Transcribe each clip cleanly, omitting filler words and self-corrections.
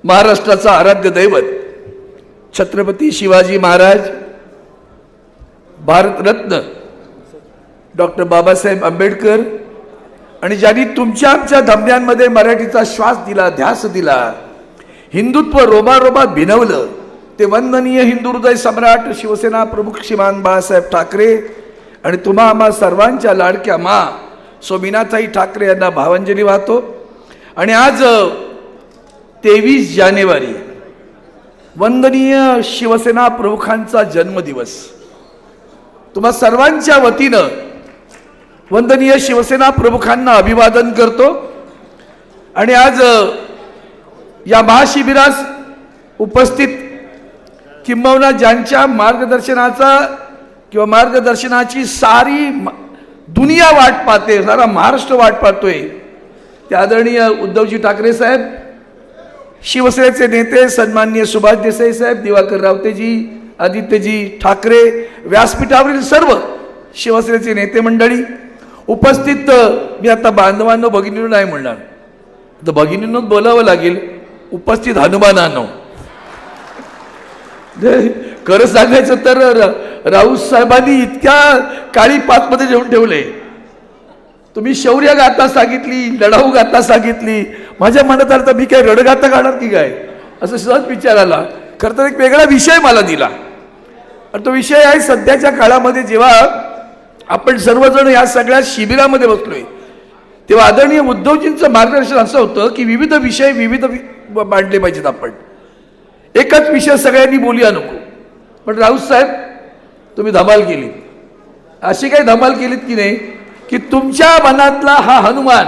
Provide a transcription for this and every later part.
महाराष्ट्राचा आराध्य दैवत छत्रपती शिवाजी महाराज, भारतरत्न डॉक्टर बाबासाहेब आंबेडकर आणि ज्यांनी तुमच्या आमच्या धमन्यांमध्ये मराठीचा श्वास दिला, ध्यास दिला, हिंदुत्व रोमारोमात भिनवलं, ते वंदनीय हिंदू हृदय सम्राट शिवसेना प्रमुख श्रीमान बाळासाहेब ठाकरे आणि तुम्हा आम्हा सर्वांच्या लाडक्या मा सोमिनाताई ठाकरे यांना भावांजली वाहतो। आणि आज 23 जानेवारी वंदनीय शिवसेना प्रमुखांचा जन्मदिवस। तुम्हा सर्वांच्या वतीनं वंदनीय शिवसेना प्रमुखांना अभिवादन करतो। आणि आज या महाशिबिरास उपस्थित किंबहुना ज्यांच्या मार्गदर्शनाचा किंवा मार्गदर्शनाची सारी दुनिया वाट पाहते, सारा महाराष्ट्र वाट पाहतोय, ते आदरणीय उद्धवजी ठाकरे साहेब, शिवसेनेचे नेते सन्माननीय सुभाष देसाई साहेब, दिवाकर रावतेजी, आदित्यजी ठाकरे, व्यासपीठावरील सर्व शिवसेनेचे नेते मंडळी उपस्थित। मी आता बांधवांनो भगिनींनो नाही म्हणणार, तर भगिनींनोच बोलावं लागेल, उपस्थित हनुमानांनो। खरं सांगायचं तर राऊत साहेबांनी इतक्या काळी पातमध्ये जेवून ठेवले। तुम्ही शौर्य गाथा सांगितली, लढाऊ गाथा सांगितली, माझ्या मनात आलं तर मी काय रडगाथा काढणार की काय असं सहज विचार आला। खरं तर एक वेगळा विषय मला दिला, आणि तो विषय आहे सध्याच्या काळामध्ये जेव्हा आपण सर्वजण या सगळ्या शिबिरामध्ये बसलोय, तेव्हा आदरणीय उद्धवजींचं मार्गदर्शन असं होतं की विविध विषय मांडले पाहिजेत। आपण एकच विषय सगळ्यांनी बोलूया नको। पण राऊत साहेब तुम्ही धमाल केली, अशी काही धमाल केलीत की नाही की तुमच्या मनातला हा हनुमान,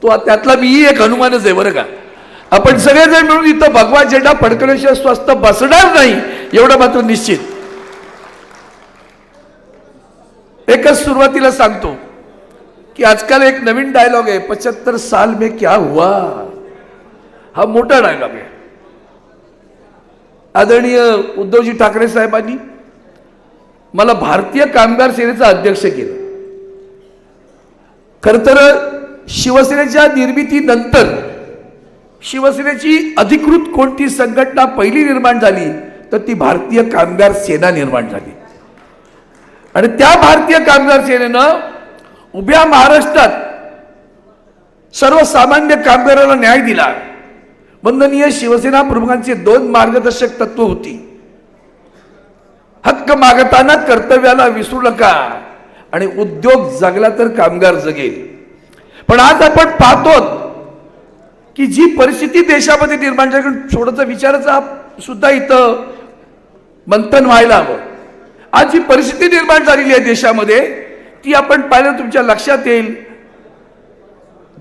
तो त्यातला मीही एक हनुमानच आहे बरं का। आपण सगळेजण मिळून इथं भगवा झेंडा फडकवल्याशिवाय स्वस्त बसणार नाही एवढं मात्र निश्चित। एकच सुरुवातीला सांगतो की आजकाल एक नवीन डायलॉग आहे, 75 साल में क्या हुआ, हा मोठा डायलॉग आहे। आदरणीय उद्धवजी ठाकरे साहेबांनी मला भारतीय कामगार सेनेचा अध्यक्ष केलं। खरं तर शिवसेनेच्या निर्मितीनंतर शिवसेनेची अधिकृत कोणती संघटना पहिली निर्माण झाली तर ती भारतीय कामगार सेना निर्माण झाली। आणि त्या भारतीय कामगार सेनेनं उभ्या महाराष्ट्रात सर्वसामान्य कामगाराला न्याय दिला। वंदनीय शिवसेना प्रमुखांची 2 मार्गदर्शक तत्व होती, हक्क मागताना कर्तव्याला विसरू नका आणि उद्योग जगला तर कामगार जगेल। पण आज आपण पाहतो की जी परिस्थिती देशामध्ये निर्माण झाली, थोडंसं विचारायचा सुद्धा इथं मंथन व्हायला हवं। आज जी परिस्थिती निर्माण झालेली आहे देशामध्ये, ती आपण पाहिलं तुमच्या लक्षात येईल।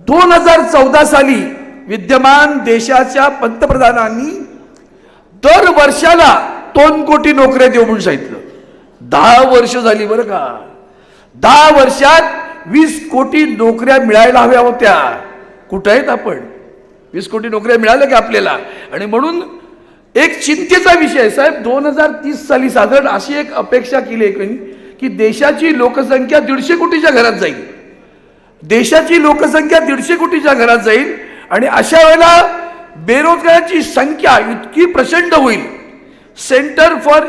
2014 साली विद्यमान देशाच्या पंतप्रधानांनी दर वर्षाला 2 कोटी नोकऱ्या देऊ म्हणून सांगितलं। 10 वर्ष झाली बरं का, 10 वर्षात 20 कोटी नोकऱ्या मिळायला हव्या होत्या। कुठे आहेत आपण? 20 कोटी नोकऱ्या मिळाल्या की आपल्याला? आणि म्हणून एक चिंतेचा विषय साहेब, 2030 साली साधारण अशी एक अपेक्षा केली आहे की देशाची लोकसंख्या 150 कोटीच्या घरात जाईल। देशाची लोकसंख्या 150 कोटीच्या घरात जाईल आणि अशा वेळेला बेरोजगारांची संख्या इतकी प्रचंड होईल। Centre for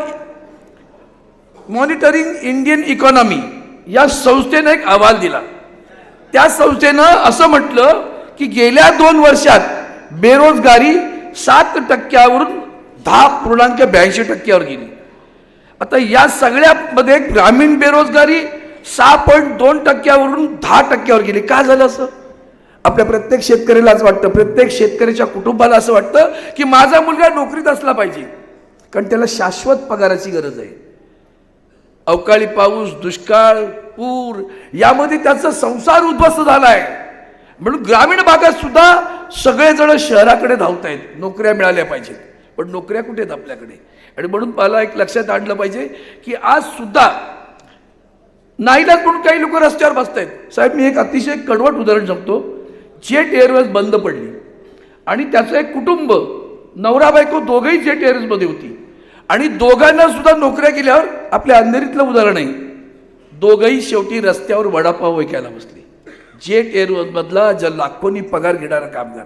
monitoring Indian economy या संस्थेने एक अहवाल दिला। त्या संस्थेनं असं म्हटलं की गेल्या 2 वर्षात बेरोजगारी 7% 10.82% गेली। आता या सगळ्यामध्ये ग्रामीण बेरोजगारी 6.2% 10% गेली। का झालं असं? आपल्या प्रत्येक शेतकऱ्याला असं वाटतं, प्रत्येक शेतकऱ्याच्या कुटुंबाला असं वाटतं की माझा मुलगा नोकरीत असला पाहिजे, कारण त्याला शाश्वत पगाराची गरज आहे। अवकाळी पाऊस, दुष्काळ, पूर यामध्ये त्याचा संसार उद्ध्वस्त झालाय। म्हणून ग्रामीण भागात सुद्धा सगळेजण शहराकडे धावत आहेत, नोकऱ्या मिळाल्या पाहिजेत। पण नोकऱ्या कुठे आहेत आपल्याकडे? आणि म्हणून मला एक लक्षात आणलं पाहिजे की आज सुद्धा नाईलाज म्हणून काही लोक रस्त्यावर बसत आहेत। साहेब मी एक अतिशय कडवट उदाहरण सांगतो। जेट एअरवेज बंद पडली आणि त्याचं एक कुटुंब, नवरा बायको दोघंही जेट एअरवेजमध्ये होती, आणि दोघांना सुद्धा नोकऱ्या केल्यावर आपल्या अंधेरीतलं उदाहरण आहे, दोघंही शेवटी रस्त्यावर वडापाव विकायला बसले। जेट एअरवेज मधला ज्या लाखोंनी पगार घेणारा कामगार।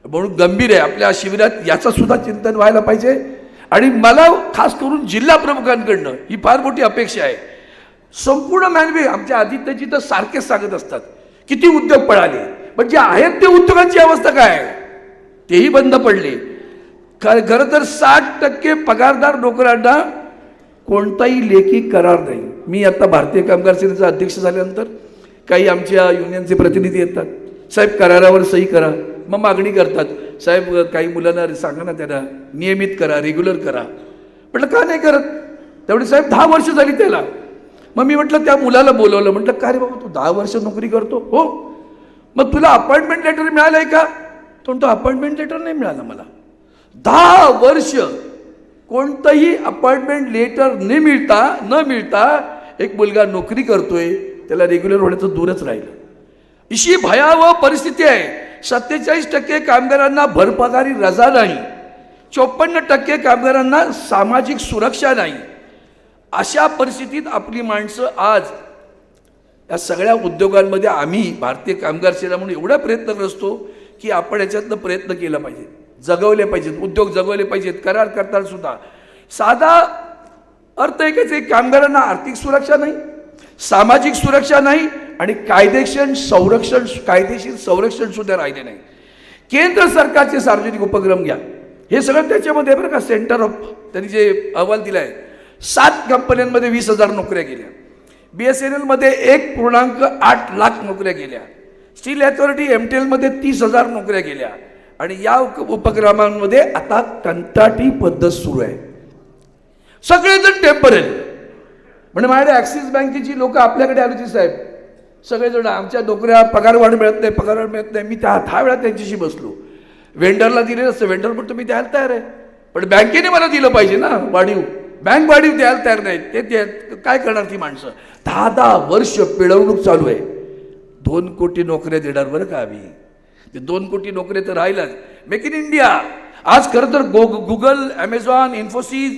म्हणून गंभीर आहे. आपल्या शिबिरात याचं सुद्धा चिंतन व्हायला पाहिजे. आणि मला खास करून जिल्हा प्रमुखांकडनं ही फार मोठी अपेक्षा आहे. संपूर्ण मानवी आमच्या आदित्यजी तर सारखेच सांगत असतात किती उद्योग पळाले, पण जे आहेत ते उद्योगांची अवस्था काय आहे, तेही बंद पडले. खरं तर 60% पगारदार नोकरांना कोणताही लेखी करार नाही. मी आता भारतीय कामगार सेनेचा अध्यक्ष झाल्यानंतर काही आमच्या युनियनचे प्रतिनिधी येतात, साहेब करारावर सही करा. मग मागणी करतात, साहेब काही मुलांना सांगा ना, त्यांना नियमित करा, रेग्युलर करा. म्हटलं का नाही करत? तेवढे साहेब 10 वर्ष झाली त्याला. मग मी म्हटलं त्या मुलाला बोलवलं, म्हटलं का रे बाबा तू 10 वर्ष नोकरी करतो? हो. मग तुला अपॉइंटमेंट लेटर मिळालंय का? तो म्हणतो अपॉइंटमेंट लेटर नाही मिळालं मला. 10 वर्ष कोणतंही अपॉइंटमेंट लेटर न मिळता एक मुलगा नोकरी करतोय, त्याला रेग्युलर होण्याचं दूरच राहिलं. अशी भयावह परिस्थिती आहे. 47% कामगारांना भरपगारी रजा नाही, 54% कामगारांना सामाजिक सुरक्षा नाही. अशा परिस्थितीत आपली माणसं आज या सगळ्या उद्योगांमध्ये आम्ही भारतीय कामगार सेना म्हणून एवढा प्रयत्न करतो की आपण याच्यातनं प्रयत्न केला पाहिजे, जगवले पाहिजेत, उद्योग जगवले पाहिजेत. करार करताना सुद्धा साधा अर्थ एकच आहे, कामगारांना आर्थिक सुरक्षा नाही, सामाजिक सुरक्षा नाही आणि कायदेशीर संरक्षण सुद्धा राहिले नाही. केंद्र सरकारचे सार्वजनिक उपक्रम घ्या, हे सगळं त्याच्यामध्ये बरं का. सेंटर ऑफ त्यांनी जे अहवाल दिला आहे, 7 कंपन्यांमध्ये 20,000 नोकऱ्या गेल्या. BSNL मध्ये 1.8 लाख नोकऱ्या गेल्या. स्टील अथॉरिटी MTL मध्ये 30,000 नोकऱ्या गेल्या. आणि या उपक्रमांमध्ये आता कंत्राटी पद्धत सुरू आहे. सगळेजण टेम्पररी. म्हणजे माझ्या ॲक्सिस बँकेची लोक आपल्याकडे आली होती, साहेब सगळेजण आमच्या नोकऱ्या पगारवाढ मिळत नाही. मी 10 वेळा त्यांच्याशी बसलो. वेंडरला दिले नसतं, वेंडर म्हणतो मी द्यायला तयार आहे, पण बँकेने मला दिलं पाहिजे ना वाढीव. बँक वाढीव द्यायला तयार नाही. ते काय करणार ती माणसं? 10 वर्ष पिळवणूक चालू आहे. 2 कोटी नोकऱ्या देणार बरं का आम्ही. ते 2 कोटी नोकऱ्या तर राहिलाच. मेक इन इंडिया आज खरं तर गुगल, ॲमेझॉन, इन्फोसिस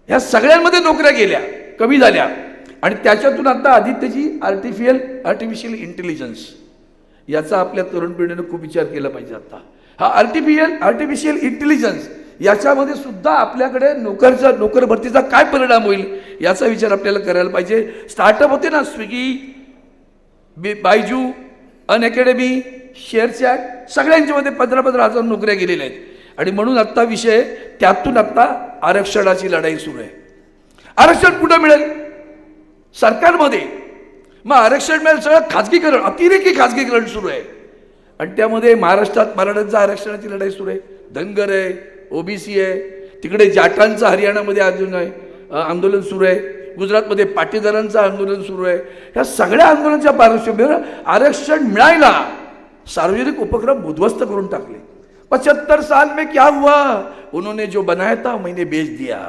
ह्या सगळ्यांमध्ये नोकऱ्या गेल्या, कमी झाल्या. आणि त्याच्यातून आता आदित्यजी आर्टिफिशियल इंटेलिजन्स याचा आपल्या तरुण पिढीने खूप विचार केला पाहिजे. आता हा आर्टिफिशियल इंटेलिजन्स याच्यामध्ये सुद्धा आपल्याकडे नोकर भरतीचा काय परिणाम होईल याचा विचार आपल्याला करायला पाहिजे. स्टार्टअप होते ना, स्विगी, बायजू, अनअकॅडमी, शेअरचॅट, सगळ्यांच्यामध्ये 15,000 नोकऱ्या गेलेल्या आहेत. आणि म्हणून आत्ता विषय त्यातून आत्ता आरक्षणाची लढाई सुरू आहे. आरक्षण कुठं मिळेल? सरकारमध्ये. मग आरक्षण मिळेल, सगळं खाजगीकरण, अतिरेकी खाजगीकरण सुरू आहे. आणि त्यामध्ये महाराष्ट्रात मराठ्यांचा आरक्षणाची लढाई सुरू आहे, धनगर आहे, OBC आहे, तिकडे जाटांचं हरियाणामध्ये अजून आहे आंदोलन सुरू आहे, गुजरातमध्ये पाटीदारांचं आंदोलन सुरू आहे. ह्या सगळ्या आंदोलनाच्या पार्श्वभूमीवर आरक्षण मिळायला सार्वजनिक उपक्रम उद्ध्वस्त करून टाकले. 75 साल में क्या हुआ? उन्होंने जो बनाया था मैंने बेच दिया.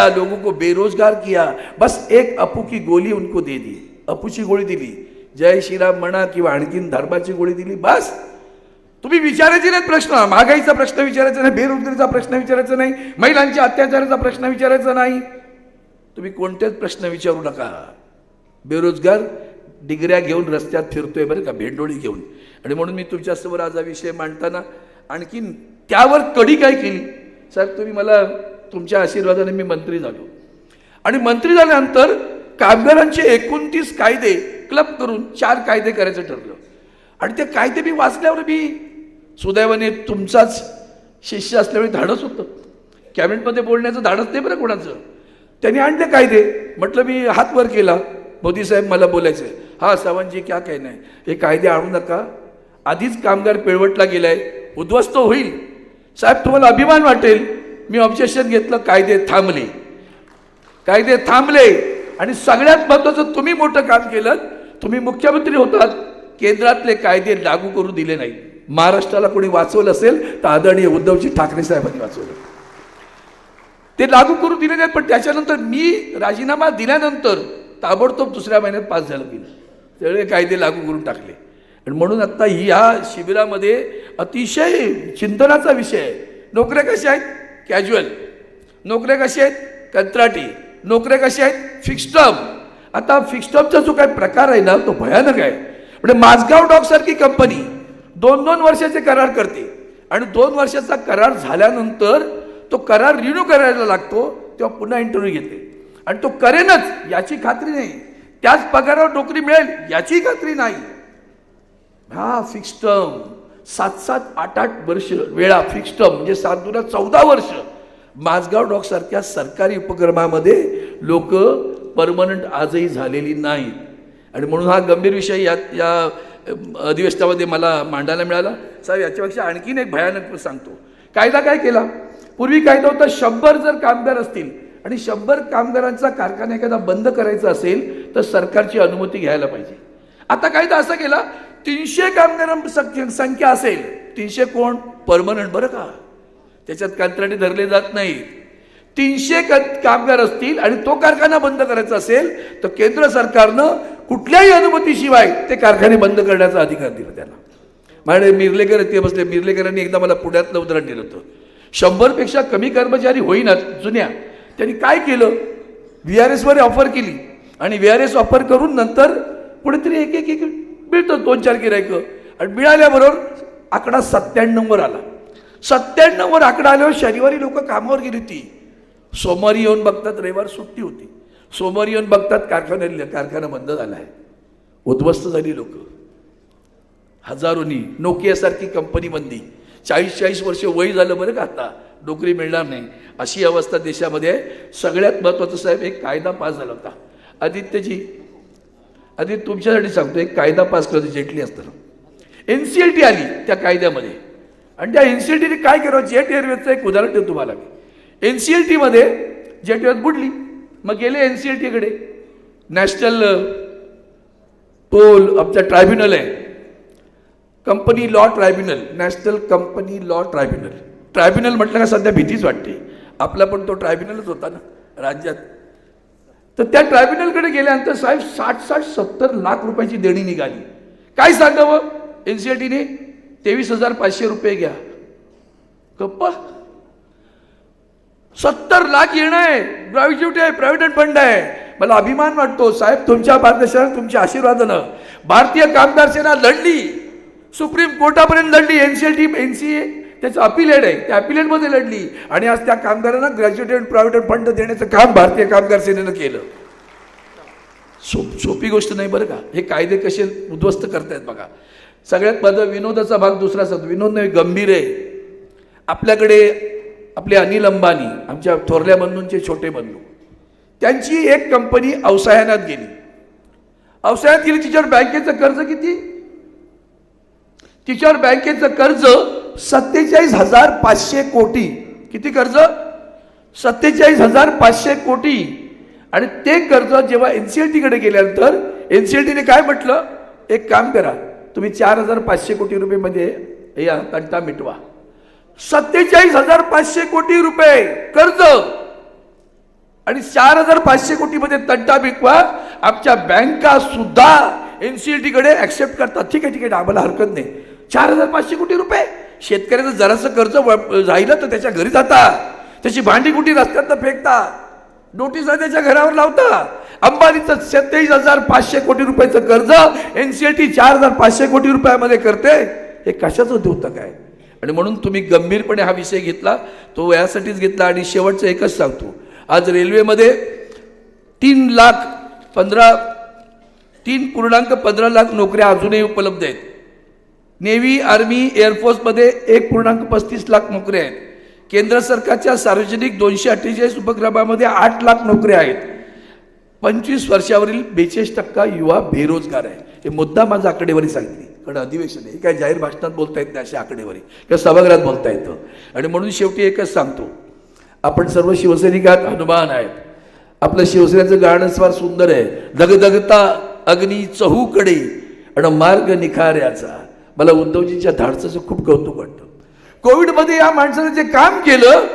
लोगों को बेरोजगार किया. बस एक अपू की गोली उनको दे दी, अपूची गोळी दिली, जय श्रीराम म्हणा किंवा आणखीन धर्माची गोळी दिली. बस तुम्ही विचारायचे नाहीत प्रश्न. महागाईचा प्रश्न विचारायचा नाही, बेरोजगारीचा प्रश्न विचारायचा नाही, महिलांच्या अत्याचाराचा प्रश्न विचारायचा नाही. तुम्ही कोणतेच प्रश्न विचारू नका. बेरोजगार डिग्र्या घेऊन रस्त्यात फिरतोय बरं का, भेंडोळी घेऊन. आणि म्हणून मी तुमच्यासमोर आज हा विषय मांडताना आणखीन त्यावर कडी काय केली, साहेब तुम्ही मला तुमच्या आशीर्वादाने मी मंत्री झालो. आणि मंत्री झाल्यानंतर कामगारांचे 29 कायदे क्लब करून 4 कायदे करायचं ठरलं. आणि ते कायदे मी वाचल्यावर मी सुदैवाने तुमचाच शिष्य असल्यामुळे धाडस होतं. कॅबिनेटमध्ये बोलण्याचं धाडस नाही बरं कोणाचं. त्यांनी आणले कायदे. म्हटलं मी हात वर केला, मोदी साहेब मला बोलायचं आहे. हा सावंतजी क्या कहना है, हे कायदे आणू नका, आधीच कामगार पिळवटला गेलाय, उद्ध्वस्त होईल. साहेब तुम्हाला अभिमान वाटेल, मी ऑब्जेक्शन घेतलं, कायदे थांबले. आणि सगळ्यात महत्त्वाचं तुम्ही मोठं काम केलं, तुम्ही मुख्यमंत्री होतात, केंद्रातले कायदे लागू करू दिले नाही. महाराष्ट्राला कोणी वाचवलं असेल तर आदरणीय उद्धवजी ठाकरे साहेबांनी वाचवलं. ते लागू करू दिले नाहीत. पण त्याच्यानंतर मी राजीनामा दिल्यानंतर ताबडतोब 2ऱ्या महिन्यात पास झालं गेलं, सगळे कायदे लागू करून टाकले. आणि म्हणून आता ह्या शिबिरामध्ये अतिशय चिंतनाचा विषय आहे. नोकऱ्या कशा आहेत? कॅज्युअल. नोकऱ्या कशा आहेत? कंत्राटी. नोकऱ्या कशा आहेत? Fix term. आता फिक्स टर्मचा जो काही प्रकार आहे ना, तो भयानक आहे. म्हणजे माझगाव डॉक सारखी कंपनी 2-2 वर्षाचे करार करते आणि 2 वर्षाचा करार झाल्यानंतर तो करार रिन्यू करायला लागतो, तेव्हा पुन्हा इंटरव्ह्यू घेते आणि तो करेनच याची खात्री नाही, त्याच पगारावर नोकरी मिळेल याची खात्री नाही. हा फिक्स टर्म 7-7, 8-8 वर्ष वेळा फिक्स टर्म म्हणजे 7-14 वर्ष. माझगाव डॉक सारख्या सरकारी उपक्रमामध्ये लोक परमनंट आजही झालेली नाहीत. आणि म्हणून हा गंभीर विषय या अधिवेशनामध्ये मला मांडायला मिळाला. साहेब, याच्यापेक्षा आणखीन एक भयानक सांगतो. कायदा काय केला? पूर्वी कायदा होता 100 जर कामगार असतील आणि 100 कामगारांचा कारखाना एखादा बंद करायचा असेल तर सरकारची अनुमती घ्यायला पाहिजे. आता कायदा असा केला 300 कामगारांची संख्या असेल, 300 कोण परमनंट बरं का, त्याच्यात कंत्राटी धरले जात नाहीत. 300 कामगार असतील आणि तो कारखाना बंद करायचा असेल तर केंद्र सरकारनं कुठल्याही अनुमतीशिवाय ते कारखाने बंद करण्याचा अधिकार दिला त्यांना. माझे मिर्लेकर ते बसले, मिर्लेकरांनी एकदा मला पुण्यातलं उदाहरण दिलं होतं. 100 पेक्षा कमी कर्मचारी होईनात जुन्या, त्यांनी काय केलं, VRS वर ऑफर केली आणि VRS ऑफर करून नंतर कुठेतरी एक मिळतं 2-4 गिरायकं आणि मिळाल्याबरोबर आकडा 97 वर आला. 97 वर आकडा आल्यावर शनिवारी लोक कामावर गेली होती. सोमवारी येऊन बघतात रविवार सुट्टी होती. सोमवारी येऊन बघतात कारखाना बंद झाला आहे. उद्ध्वस्त झाली लोक हजारोनी. नोकियासारखी कंपनी बंदी, 40-40 वर्ष वय झालं बरं का, आता नोकरी मिळणार नाही अशी अवस्था देशामध्ये आहे. सगळ्यात महत्त्वाचं साहेब, एक कायदा पास झाला होता आदित्यजी. आधी तुमच्यासाठी सांगतो, एक कायदा पास करतो जेटली असताना. NCLT आली त्या कायद्यामध्ये आणि त्या NCLTने काय करावं, जेट एअरवेजचं एक उदाहरण देतो तुम्हाला मी. NCLT मध्ये जेट एअरवेज बुडली, मग गेले NCLT कडे. नॅशनल टोल आमचा ट्रायब्युनल आहे, company law tribunal, national company law tribunal. Tribunal म्हटलं का सध्या भीतीच वाटते, आपला पण तो ट्रायब्युनलच होता ना राज्यात. तर त्या ट्रायब्युनलकडे गेल्यानंतर साहेब 60-70 लाख रुपयाची देणी निघाली. काय सांगावं, NCLTने 23,500 रुपये घ्या. गप्पा, 70 लाख येणं आहे, ग्रॅज्युएट आहे, प्रायव्हेट फंड आहे. मला अभिमान वाटतो साहेब, तुमच्या मार्गदर्शनात, तुमच्या आशीर्वादानं भारतीय कामगार सेना लढली, सुप्रीम कोर्टापर्यंत लढली. NCA त्याचं अपिलेट आहे, त्या अपिलेटमध्ये लढली आणि आज त्या कामगारांना ग्रॅज्युएटेड प्रायव्हेट फंड देण्याचं काम भारतीय कामगार सेनेनं केलं. सोपी गोष्ट नाही बरं का. हे कायदे कसे उद्ध्वस्त करतायत बघा. सगळ्यात माझा विनोदाचा भाग दुसरा सांगतो. विनोद नाही, गंभीर आहे. आपल्याकडे आपले अनिल अंबानी, आमच्या थोरल्या बंधूंचे छोटे बंधू, त्यांची एक कंपनी अवसायानात गेली. अवसायात गेली, तिच्यावर बँकेचं कर्ज किती, तिच्यावर बँकेचं कर्ज 47,500 कोटी. किती कर्ज? 47,500 कोटी. आणि ते कर्ज जेव्हा NCLT कडे गेल्यानंतर NCLTने काय म्हटलं, एक काम करा, तुम्ही 4,500 कोटी रुपये मध्ये या तंटा मिटवा. 47,500 कोटी रुपये कर्ज आणि 4,500 कोटी मध्ये तंटा मिटवा. आमच्या बँका सुद्धा NCLT कडे ऍक्सेप्ट करतात. ठीक आहे, आम्हाला हरकत नाही. 4,500 कोटी रुपये, शेतकऱ्याचं जरासं कर्ज राहिलं तर त्याच्या घरी जाता, त्याची भांडी कुठे रस्त्यात फेकता, नोटीस त्याच्या घरावर लावता. अंबानीचं 27,500 कोटी रुपयाचं कर्ज NCLT 4,500 कोटी रुपयामध्ये करते. हे कशाचं होतं काय? आणि म्हणून तुम्ही गंभीरपणे हा विषय घेतला, तो यासाठीच घेतला. आणि शेवटचं एकच सांगतो, आज रेल्वेमध्ये 3.15 लाख नोकऱ्या अजूनही उपलब्ध आहेत. नेव्ही, आर्मी, एअरफोर्समध्ये 1.35 लाख नोकऱ्या आहेत. केंद्र सरकारच्या सार्वजनिक 248 उपक्रमामध्ये 8 लाख नोकऱ्या आहेत. 25 वर्षावरील 42% युवा बेरोजगार आहे. हे मुद्दा माझा आकडेवारी सांगितली, कारण अधिवेशन आहे, काय जाहीर भाषणात बोलता येत नाही अशी आकडेवारी, किंवा सभागृहात बोलता येतं. आणि म्हणून शेवटी एकच सांगतो, आपण सर्व शिवसैनिक आहात, हनुमान आहेत. आपलं शिवसेनेचं गाणं फार सुंदर आहे, दगदगता अग्नी चहूकडे आणि मार्ग निखाऱ्याचा. मला उद्धवजींच्या धाडसाचं खूप कौतुक वाटतं. कोविडमध्ये या माणसाने जे काम केलं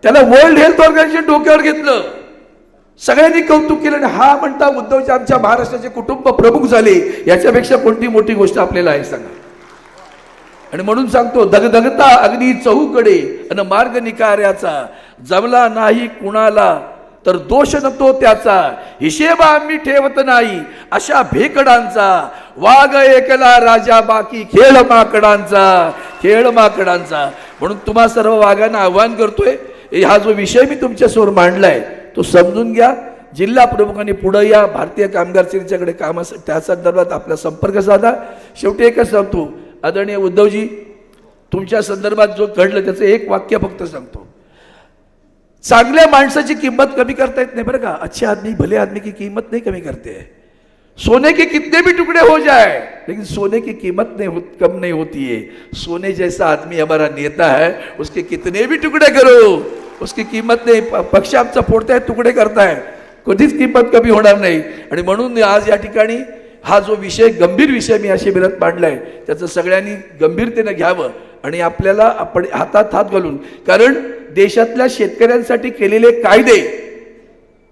त्याला वर्ल्ड हेल्थ ऑर्गनायझेशन डोक्यावर घेतलं, सगळ्यांनी कौतुक केलं. आणि हा म्हणता उद्धवजी आमच्या महाराष्ट्राचे कुटुंब प्रमुख झाले, याच्यापेक्षा कोणती मोठी गोष्ट आपल्याला आहे सांगा. आणि म्हणून सांगतो, दगदगता अग्नी चहूकडे आणि मार्ग निखाऱ्याचा, जमला नाही कुणाला तर दोष नको त्याचा, हिशेब आम्ही ठेवत नाही अशा भेकडांचा, वाघ एकला राजा बाकी खेळ माकडांचा, खेळ माकडांचा. म्हणून तुम्हा सर्व वाघांना आव्हान करतोय, हा जो विषय मी तुमच्यासमोर मांडलाय तो समजून घ्या. जिल्हा प्रमुखांनी पुढे या, भारतीय कामगार सेनेच्याकडे कामासाठी त्या संदर्भात आपला संपर्क साधा. शेवटी एकच सांगतो, आदरणीय उद्धवजी, तुमच्या संदर्भात जो घडलं त्याचं एक वाक्य फक्त सांगतो. चांगल्या माणसाची किंमत कमी करता येत नाही बरं का. अच्छे आदमी भले आदमी की कीमत नहीं कमी करते हैं. सोने के कितने भी टुकड़े हो जाए लेकिन सोने की कीमत कम नहीं होती है. सोने जैसा आदमी हमारा नेता है, उसके कितने भी टुकड़े करो उसकी किंमत नहीं. पक्ष आमचा फोडताय, तुकडे करताय, कधीच किंमत कमी होणार नाही. आणि म्हणून आज या ठिकाणी हा जो विषय, गंभीर विषय मी या शिबिरात मांडलाय, त्याचं सगळ्यांनी गंभीरतेने घ्यावं आणि आपल्याला आपण हातात हात घालून, कारण देशातल्या शेतकऱ्यांसाठी केलेले कायदे,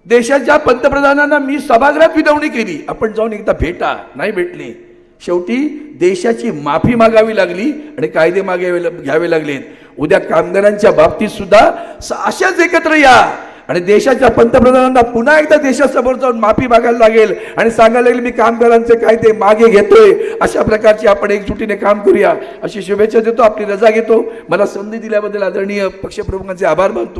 देशाच्या पंतप्रधानांना मी सभागृहात विनवणी केली, आपण जाऊन एकदा भेटा, नाही भेटली. शेवटी देशाची माफी मागावी लागली आणि कायदे घ्यावे लागलेत. उद्या कामगारांच्या बाबतीत सुद्धा अशाच एकत्र या आणि देशाच्या पंतप्रधानांना पुन्हा एकदा देशासमोर जाऊन माफी मागायला लागेल आणि सांगायला लागेल मी कामगारांचे कायदे मागे घेतोय. अशा प्रकारची आपण एकजुटीने काम करूया अशी शुभेच्छा देतो. आपली रजा घेतो. मला संधी दिल्याबद्दल आदरणीय पक्षप्रमुखांचे आभार मानतो.